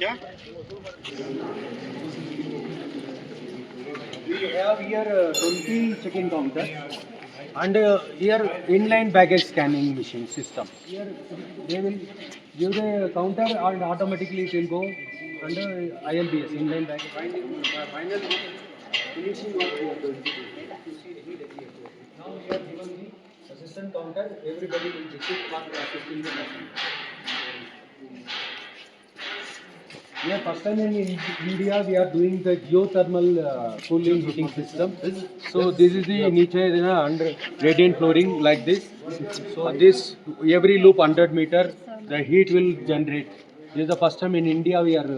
क्या? We have here 20 check-in counter and here inline baggage scanning machine system. Here they will give the counter and automatically it will go under ILBS, inline baggage. Final finishing what we are going to do. You see any deviation. Now we are given the assistant counter, everybody will visit for assisting the machine. Yeah, first time in India we are doing the geothermal cooling heating system. So this is the niche under radiant flooring like this. So this every loop 100 meter the heat will generate. This is the first time in India we are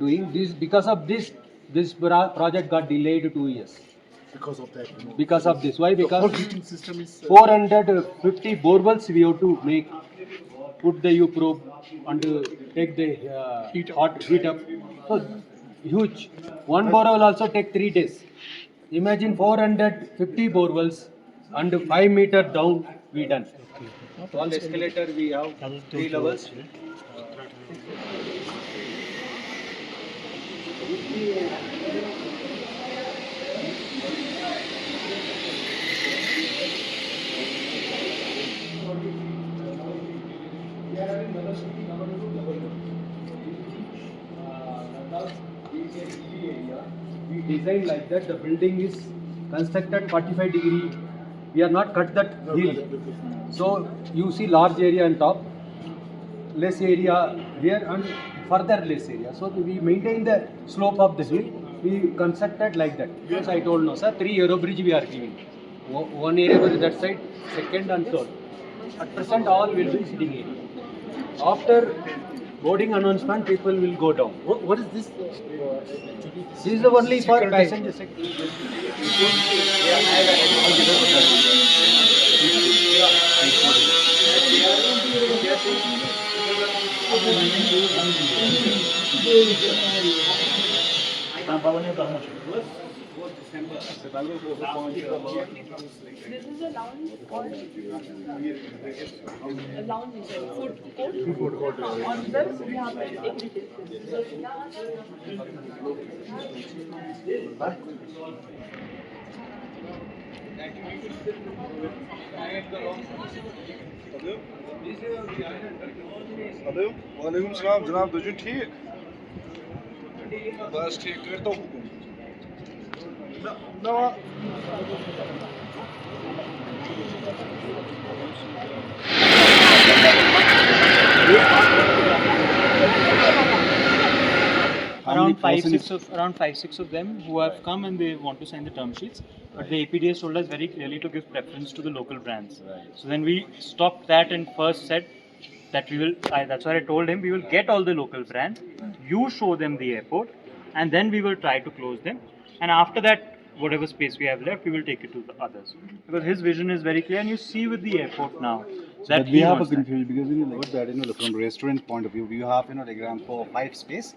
doing this. Because of this project got delayed 2 years. Because of that. Because of this. Why? The whole Because heating system is. 450 borewells we have to make. Put the U probe and take the heat up. So huge. One borewell also take 3 days. Imagine 450 borewells and 5 meter down we done. All escalator we have 3 levels. We designed like that. The building is constructed 45 degree. We are not cut that hill. So you see large area on top, less area here and further less area. So we maintain the slope of the hill. We constructed like that. Yes, I told no sir. 3 aero bridge we are giving. One area bridge that side, second and third. At present all will be sitting area. After boarding announcement, people will go down. What is this? This is only for passenger sector. This is a lounge or a lounge is a food court. On this we have hello वालेकुम सलाम जनाब तुझे ठीक बस ठीक करता हूँ Around five, six of them who have come and they want to sign the term sheets, but the APDS told us very clearly to give preference to the local brands. So then we stopped that and first said that we will. That's why I told him we will get all the local brands. You show them the airport, and then we will try to close them. And after that, whatever space we have left, we will take it to the others. Because his vision is very clear, and you see with the airport now that But we have a wants that. confusion because when you look at that, from restaurant point of view, you have diagram for 5 space.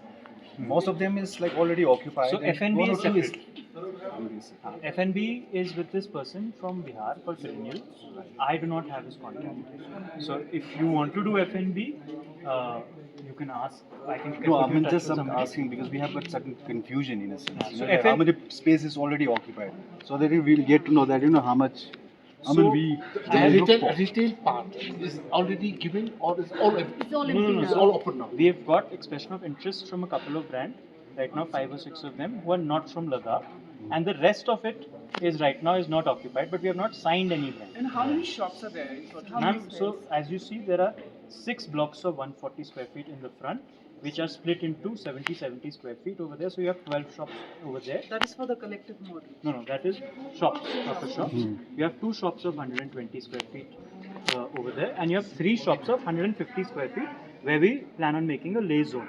Most of them is like already occupied. So and FNB one or is two separate. FNB is with this person from Bihar called Perennial. I do not have his contact. So if you want to do FNB, you can ask. I can No, put you in touch just with somebody. asking because we have got certain confusion in a sense. So Like how many space is already occupied, so that we'll get to know that how much. I mean, we look for. retail part is already given or is all empty? It's all No, empty no, now. It's all open now. We have got expression of interest from a couple of brands. Right now, 5 or 6 of them who are not from Ladakh, and the rest of it is right now is not occupied. But we have not signed any brand. And how many shops are there? Ma'am, so as you see, there are 6 blocks of 140 square feet in the front, which are split into 70 square feet over there. So you have 12 shops over there. That is for the collective model. No, that is shops, proper shops. You have 2 shops of 120 square feet over there, and you have 3 shops of 150 square feet where we plan on making a lay zone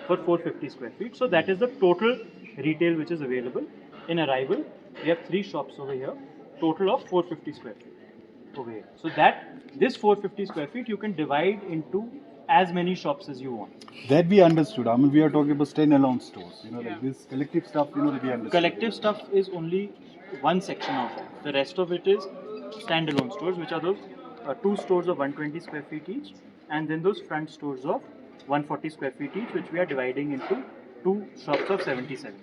for 450 square feet. So that is the total retail which is available. In arrival, we have 3 shops over here, total of 450 square feet over here. So that this 450 square feet you can divide into as many shops as you want. That we understood. I mean, we are talking about standalone stores. Like this collective stuff. We understood. Collective stuff is only one section of it. The rest of it is standalone stores, which are those 2 stores of 120 square feet each, and then those front stores of 140 square feet each, which we are dividing into 2 shops of 70-70.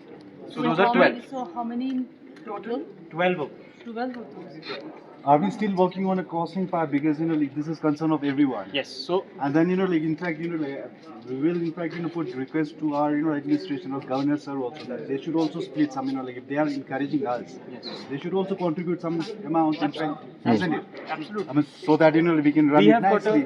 So those are 12. So how many in total? 12 of them. 12 of those. Are we still working on a crossing part, because like this is concern of everyone? Yes. So And then like in fact like we will in fact put request to our administration or governor sir also that they should also split some like if they are encouraging us, yes, they should also contribute some amount in fact, isn't it? absolutely. I mean, so that we can run We it have nicely.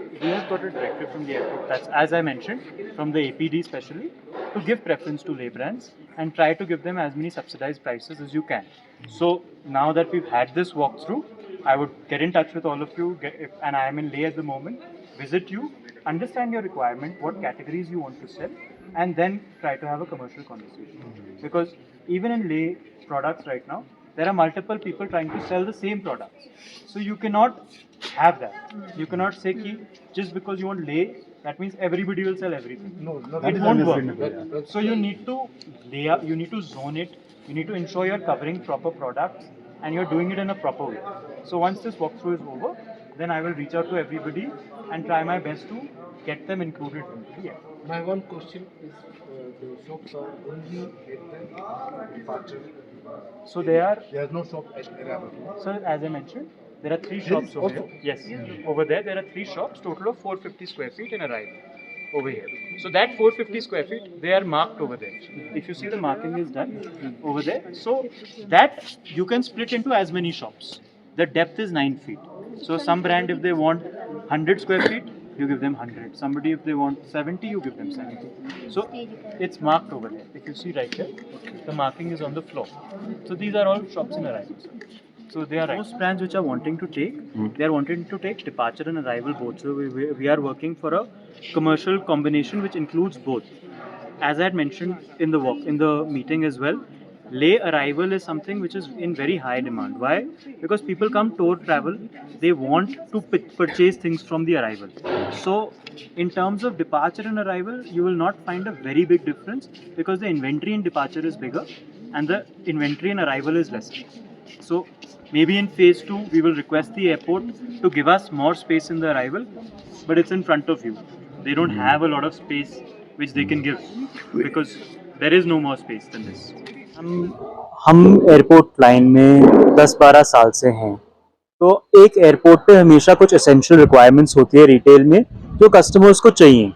got a directive from the airport, that's as I mentioned, from the APD especially, to give preference to lay brands and try to give them as many subsidized prices as you can. So now that we've had this walkthrough, I would get in touch with all of you, and I am in Leh at the moment, visit you, understand your requirement, what categories you want to sell, and then try to have a commercial conversation. Because even in Leh products right now, there are multiple people trying to sell the same products. So you cannot have that. You cannot say ki just because you want Leh, that means everybody will sell everything. No, It won't work. So you need to lay up, you need to zone it, you need to ensure you're covering proper products and you're doing it in a proper way. So once this walkthrough is over, then I will reach out to everybody and try my best to get them included in the app. My one question is the shops are only at the departure. So there There is no shop at arrival. so as I mentioned, there are 3 shops over here. Yes, over there are 3 shops, total of 450 square feet in arrival over here. So that 450 square feet, they are marked over there. If you see the marking is done over there. So that you can split into as many shops. The depth is 9 feet. So some brand, if they want 100 square feet, you give them 100. Somebody, if they want 70, you give them 70. So it's marked over there. If you see right here, the marking is on the floor. So these are all shops in arrival. So they are most brands which are wanting to take, they are wanting to take departure and arrival both. So we are working for a commercial combination which includes both. As I had mentioned in the meeting as well, Leh arrival is something which is in very high demand. Why? Because people come tour travel, they want to purchase things from the arrival. So in terms of departure and arrival, you will not find a very big difference because the inventory in departure is bigger and the inventory in arrival is lesser. So maybe in phase 2, we will request the airport to give us more space in the arrival, but it's in front of you. They don't have a lot of space which they can give because there is no more space than this. हम airport line में 10-12 साल से हैं, तो एक airport पे हमेशा कुछ एसेंशियल रिक्वायरमेंट्स होती है रिटेल में जो कस्टमर्स को चाहिए.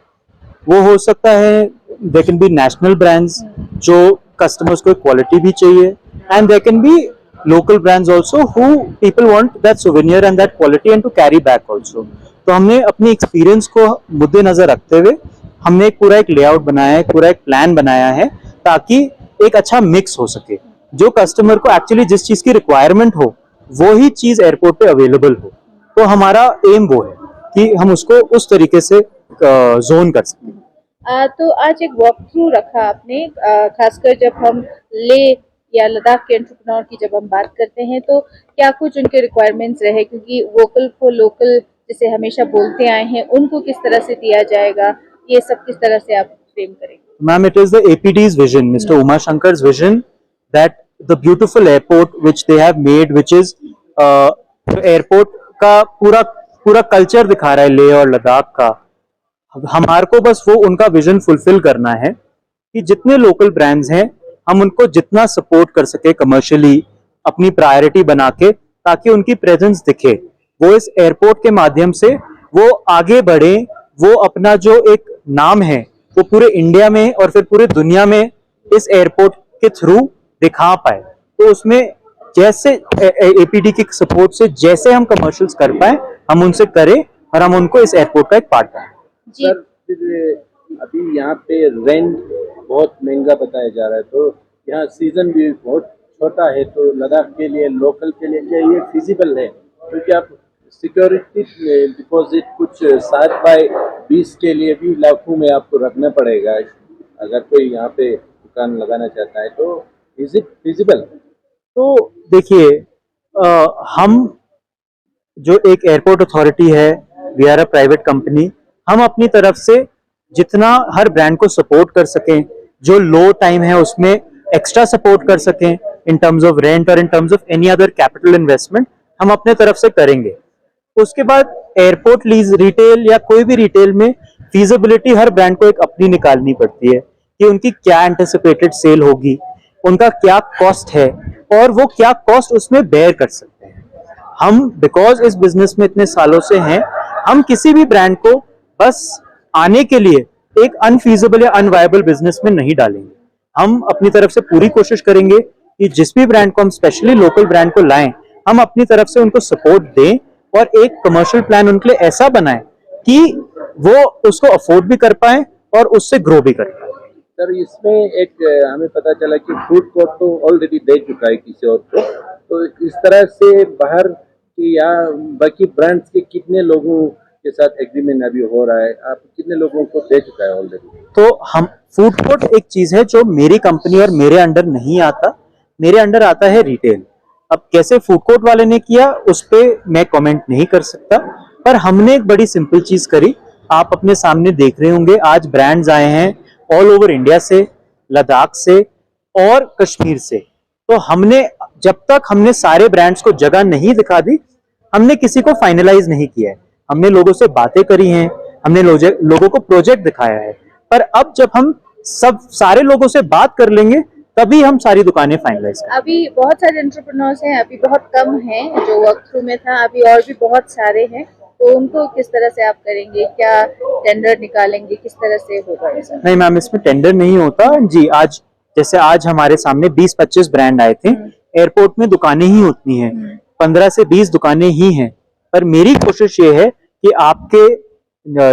वो हो सकता है there can be national brands जो कस्टमर्स को क्वालिटी भी चाहिए, and there can be local brands also who people want that souvenir and that quality and to carry back also. तो हमने अपनी एक्सपीरियंस को मुद्देनजर रखते हुए हमने एक पूरा एक लेआउट बनाया है, पूरा एक प्लान बनाया है ताकि एक अच्छा मिक्स हो सके. जो कस्टमर को एक्चुअली जिस चीज की रिक्वायरमेंट हो वो ही चीज एयरपोर्ट पे अवेलेबल हो. तो हमारा एम वो है कि हम उसको उस तरीके से जोन कर सकें. तो आज एक वॉक थ्रू रखा आपने, खासकर जब हम ले या लद्दाख के एंटरप्रेन्योर की जब हम बात करते हैं तो क्या कुछ उनके रिक्वायरमेंट्स रहे, क्योंकि वोकल फॉर लोकल जिसे हमेशा बोलते आए हैं उनको किस तरह से दिया जाएगा, ये सब किस तरह से आप फ्रेम करेंगे? Ma'am, it is the APD's vision, Mr. Uma Shankar's vision, that the beautiful airport which they have made, which is airport का पूरा कल्चर दिखा रहा है लेह और लद्दाख का. हमारे को बस वो उनका विजन फुलफिल करना है कि जितने लोकल ब्रांड्स हैं हम उनको जितना सपोर्ट कर सके कमर्शियली अपनी प्रायोरिटी बना के, ताकि उनकी प्रेजेंस दिखे, वो इस एयरपोर्ट के माध्यम से वो आगे बढ़े, वो अपना जो एक नाम है वो पूरे इंडिया में और फिर पूरे दुनिया में इस एयरपोर्ट के थ्रू दिखा पाए. तो उसमें जैसे एपीडी की सपोर्ट से जैसे हम कमर्शियल्स कर पाए हम उनसे करें और हम उनको इस एयरपोर्ट का एक पार्ट बनाएं. सर, अभी यहाँ पे रेंट बहुत महंगा बताया जा रहा है, तो यहाँ सीजन भी बहुत छोटा है, तो लद्दाख के लिए लोकल के लिए क्या ये फिजिबल है? क्योंकि आप सिक्योरिटी डिपॉजिट कुछ 7/20 के लिए भी लाखों में आपको रखना पड़ेगा अगर कोई यहाँ पे दुकान लगाना चाहता है, तो इज इट फिजिबल? तो देखिए, हम जो एक एयरपोर्ट अथॉरिटी है, we are a private company, हम अपनी तरफ से जितना हर ब्रांड को सपोर्ट कर सकें, जो लो टाइम है उसमें एक्स्ट्रा सपोर्ट कर सकें इन टर्म्स ऑफ रेंट और in terms of any other capital investment, हम अपने तरफ से करेंगे. उसके बाद एयरपोर्ट लीज रिटेल या कोई भी रिटेल में फीजिबिलिटी हर ब्रांड को एक अपनी निकालनी पड़ती है कि उनकी क्या एंटिसिपेटेड सेल होगी, उनका क्या कॉस्ट है और वो क्या कॉस्ट उसमें बेयर कर सकते हैं। हम बिकॉज इस बिजनेस में इतने सालों से हैं, हम किसी भी ब्रांड को बस आने के लिए एक अनफीजिबल या अनवायबल बिजनेस में नहीं डालेंगे। हम अपनी तरफ से पूरी कोशिश करेंगे कि जिस भी ब्रांड को हम स्पेशली लोकल ब्रांड को लाएं, हम अपनी तरफ से उनको सपोर्ट दें और एक कमर्शियल प्लान उनके लिए ऐसा बनाएं कि वो उसको अफोर्ड भी कर पाए और उससे ग्रो भी कर पाए। सर इसमें एक हमें पता चला कि फूड कोर्ट तो ऑलरेडी दे चुका है किसी और को, तो इस तरह से बाहर के या बाकी ब्रांड्स के कितने लोगों के साथ एग्रीमेंट अभी हो रहा है, आप कितने लोगों को दे चुका है ऑलरेडी? तो हम फूड कोर्ट एक चीज है जो मेरी कंपनी और मेरे अंडर नहीं आता, मेरे अंडर आता है रिटेल। अब कैसे फूड कोर्ट वाले ने किया उस पर मैं कमेंट नहीं कर सकता, पर हमने एक बड़ी सिंपल चीज करी, आप अपने सामने देख रहे होंगे। आज ब्रांड्स आए हैं ऑल ओवर इंडिया से, लद्दाख से और कश्मीर से। तो हमने जब तक हमने सारे ब्रांड्स को जगह नहीं दिखा दी, हमने किसी को फाइनलाइज नहीं किया है। हमने लोगों से बातें करी हैं, हमने लोगों को प्रोजेक्ट दिखाया है, पर अब जब हम सारे लोगों से बात कर लेंगे तभी हम सारी दुकानें फाइनलाइज करेंगे। अभी बहुत सारे एंटरप्रेन्योर्स हैं, अभी बहुत कम हैं जो वर्क थ्रू में था, अभी और भी बहुत सारे हैं, तो उनको किस तरह से आप करेंगे? क्या टेंडर निकालेंगे? किस तरह से होगा ये सब? नहीं मैम, इसमें टेंडर नहीं होता जी। आज जैसे आज हमारे सामने 20-25 ब्रांड आए थे, एयरपोर्ट में दुकानें ही उतनी हैं, 15 से 20 दुकानें ही हैं, पर मेरी कोशिश ये है कि आपके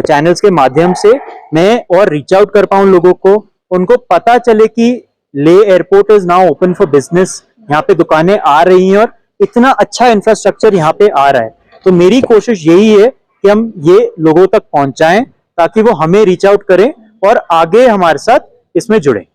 चैनल्स के माध्यम से मैं और रीच आउट कर पाऊं लोगों को, उनको पता चले कि ले airport is now open for business, यहाँ पे दुकानें आ रही हैं और इतना अच्छा इंफ्रास्ट्रक्चर यहाँ पे आ रहा है। तो मेरी कोशिश यही है कि हम ये लोगों तक पहुंचाएं ताकि वो हमें रीच आउट करें और आगे हमारे साथ इसमें जुड़ें।